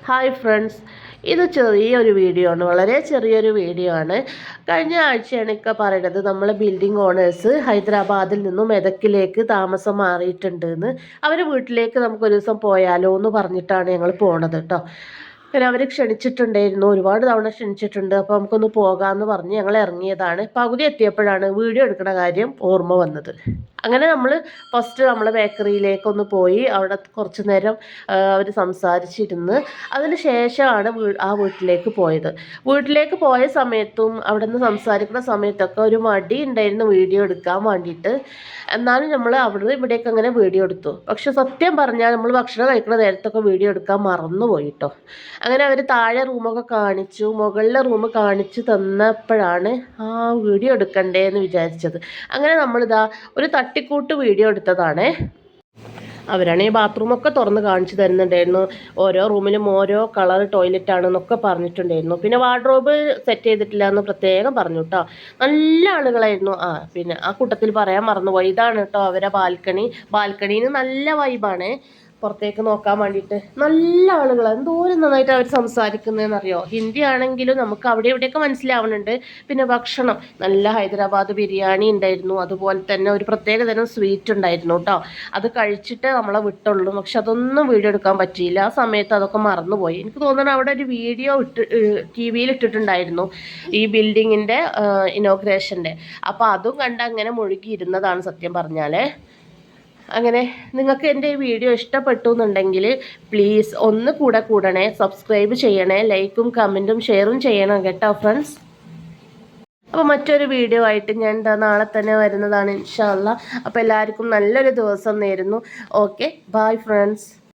Hi friends, ഇത് ചെറിയൊരു video ആണ്, വളരെ ചെറിയൊരു വീഡിയോ ആണ്. കഴിഞ്ഞ ആഴ്ചയാണ് ഇക്ക പറയുന്നത് നമ്മൾ ബിൽഡിംഗ് ഓണേഴ്സ് ഹൈദരാബാദിൽ നിന്നും മെദക്കിലേക്ക് താമസം മാറിയിട്ടുണ്ട് എന്ന്. അവർ വീട്ടിലേക്ക് നമുക്കൊരു ദിവസം പോയാലോ എന്ന് പറഞ്ഞിട്ടാണ് ഞങ്ങൾ പോണത് കേട്ടോ. പിന്നെ അവർ ക്ഷണിച്ചിട്ടുണ്ടായിരുന്നു, ഒരുപാട് തവണ ക്ഷണിച്ചിട്ടുണ്ട്. അപ്പോൾ നമുക്കൊന്ന് പോകാമെന്ന് പറഞ്ഞ് ഞങ്ങൾ ഇറങ്ങിയതാണ്. പകുതി എത്തിയപ്പോഴാണ് വീഡിയോ എടുക്കുന്ന കാര്യം ഓർമ്മ വന്നത്. അങ്ങനെ നമ്മൾ ഫസ്റ്റ് നമ്മൾ ബേക്കറിയിലേക്കൊന്ന് പോയി അവിടെ കുറച്ച് നേരം അവർ സംസാരിച്ചിരുന്ന് അതിന് ശേഷമാണ് ആ വീട്ടിലേക്ക് പോയത്. വീട്ടിലേക്ക് പോയ സമയത്തും അവിടെ നിന്ന് സംസാരിക്കുന്ന സമയത്തൊക്കെ ഒരു മടി ഉണ്ടായിരുന്നു വീഡിയോ എടുക്കാൻ വേണ്ടിയിട്ട്. എന്നാലും നമ്മൾ അവിടെ ഇവിടേക്ക് അങ്ങനെ വീഡിയോ എടുത്തു. പക്ഷെ സത്യം പറഞ്ഞാൽ നമ്മൾ ഭക്ഷണം കഴിക്കുന്ന നേരത്തൊക്കെ വീഡിയോ എടുക്കാൻ മറന്നുപോയി കേട്ടോ. അങ്ങനെ അവർ താഴെ റൂമൊക്കെ കാണിച്ചു, മുകളിലെ റൂം കാണിച്ചു തന്നപ്പോഴാണ് ആ വീഡിയോ എടുക്കണ്ടേ എന്ന് വിചാരിച്ചത്. അങ്ങനെ നമ്മളിതാ ഒരു തട്ടിക്കൂട്ട് വീഡിയോ എടുത്തതാണ്. അവരാണെങ്കിൽ ബാത്റൂമൊക്കെ തുറന്ന് കാണിച്ചു തരുന്നുണ്ടായിരുന്നു. ഓരോ റൂമിലും ഓരോ കളർ ടോയ്ലറ്റ് ആണെന്നൊക്കെ പറഞ്ഞിട്ടുണ്ടായിരുന്നു. പിന്നെ വാർഡ്രോബ് സെറ്റ് ചെയ്തിട്ടില്ല എന്ന് പ്രത്യേകം പറഞ്ഞു കേട്ടോ. നല്ല ആളുകളായിരുന്നു. പിന്നെ ആ കൂട്ടത്തിൽ പറയാൻ മറന്നുപോയി, ഇതാണ് കേട്ടോ അവരെ ബാൽക്കണിന്ന് നല്ല വൈബാണ്. പുറത്തേക്ക് നോക്കാൻ വേണ്ടിയിട്ട് നല്ല ആളുകൾ, എന്തോരം നന്നായിട്ട് അവർ സംസാരിക്കുന്നതെന്നറിയോ. ഹിന്ദി ആണെങ്കിലും നമുക്ക് അവിടെ ഇവിടെയൊക്കെ മനസ്സിലാവുന്നുണ്ട്. പിന്നെ ഭക്ഷണം നല്ല ഹൈദരാബാദ് ബിരിയാണി ഉണ്ടായിരുന്നു, അതുപോലെ തന്നെ ഒരു പ്രത്യേക തരം സ്വീറ്റ് ഉണ്ടായിരുന്നു കേട്ടോ. അത് കഴിച്ചിട്ട് നമ്മളെ വിട്ടുള്ളൂ. പക്ഷെ അതൊന്നും വീഡിയോ എടുക്കാൻ പറ്റിയില്ല. ആ സമയത്ത് അതൊക്കെ മറന്നുപോയി. എനിക്ക് തോന്നുന്നു അവിടെ ഒരു വീഡിയോ ടി വിയിൽ ഇട്ടിട്ടുണ്ടായിരുന്നു ഈ ബിൽഡിങ്ങിൻ്റെ ഇനോഗ്രേഷൻ്റെ. അപ്പോൾ അതും കണ്ട് അങ്ങനെ മുഴുകിയിരുന്നതാണ് സത്യം പറഞ്ഞാൽ. അങ്ങനെ നിങ്ങൾക്ക് എൻ്റെ ഈ വീഡിയോ ഇഷ്ടപ്പെട്ടു എന്നുണ്ടെങ്കിൽ പ്ലീസ് ഒന്ന് കൂടണേ, സബ്സ്ക്രൈബ് ചെയ്യണേ, ലൈക്കും കമൻറ്റും ഷെയറും ചെയ്യണം കേട്ടോ ഫ്രണ്ട്സ്. അപ്പോൾ മറ്റൊരു വീഡിയോ ആയിട്ട് ഞാൻ നാളെ തന്നെ വരുന്നതാണ് ഇൻഷാ അല്ലാ. അപ്പോൾ എല്ലാവർക്കും നല്ലൊരു ദിവസം നേരുന്നു. Okay, bye friends.